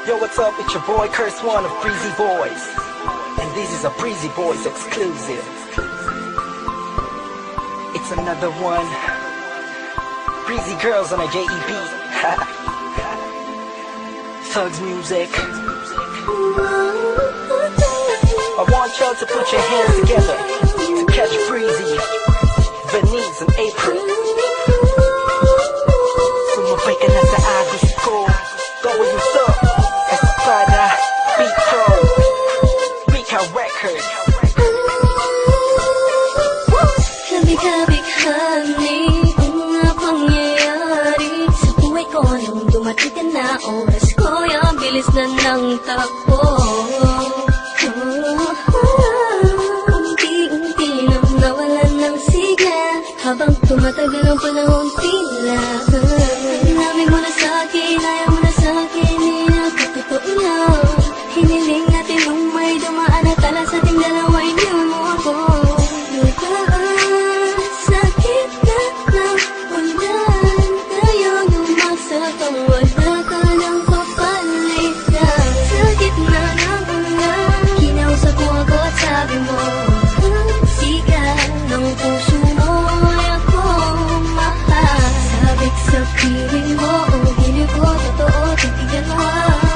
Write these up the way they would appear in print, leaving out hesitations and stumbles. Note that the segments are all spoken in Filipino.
Yo, what's up? It's your boy Curse One of Breezy Boys, and this is a Breezy Boys exclusive. It's another one. Breezy Girls on a JEB. Thugs music. I want y'all to put your hands together to catch Breezy, Venice, and April. Sumabay ka na sa agos ko. W's up, Espada, Beat Pro, Bika Records. Kabig-kabighani ang mga pangyayari sa buhay ko nung dumating ka na. Oras ko yung bilis na ng takbo. Unti-unti nang nawalan ng sigla habang tumatagal ang panahon tila. Sinabi mo na sa'kin, ayaw mo na sa'kin, hinapatotoo lang. Hiniling natin nung may dumaan at tala sa ating dalawa, hindi mo ako. Sakit na ng ulan, tayo lumagsakang wala ka ng papalitan. Sakit na ng ulan, kinausap mo ako at sabi mo, sigaw ng puso mo ay ako mahal. Sabik sa piling mo, hindi ko totoo, titigan mo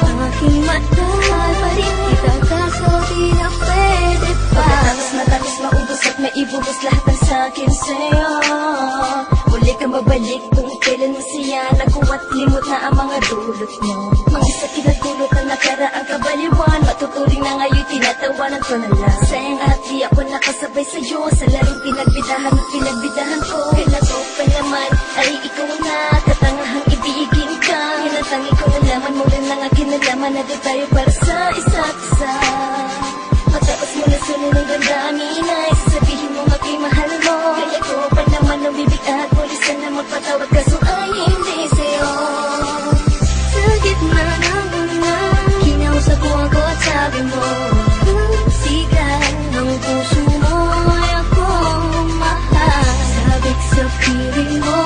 ang aking mata. Mahal pa rin kita kaso di na pwede pa. Pagkatapos matapos maubos at maibubos lahat ng sakin sa'yo, muli kang babalik kung kailan masaya. Nakuwa't limot na ang mga dulot mo. Mga sakit at gulot na nakaraang kabaliwan, matuturing na ngayon tinatawanan ko na lang. Sayang at di ako nakasabay sa'yo sa larong pinagbidahan at pinagbidahan ko. Kailan ko pa naman ay ikaw na katangahang ibigin ka. Hinatangi ko nalaman mo rin ang akin nalaman na di tayo para sa isa't isa. Matapos mo na sunod ng damdamin ay sasabihin mo aking mahal mo. Kaya ko pa naman ang bibig at pulis ka na magpatawad kaso ay hindi sa'yo. Sakit na ng ulan, kinausap mo ako at sabi mo, sigaw ng puso mo ay ako mahal. Sabik sa piling mo,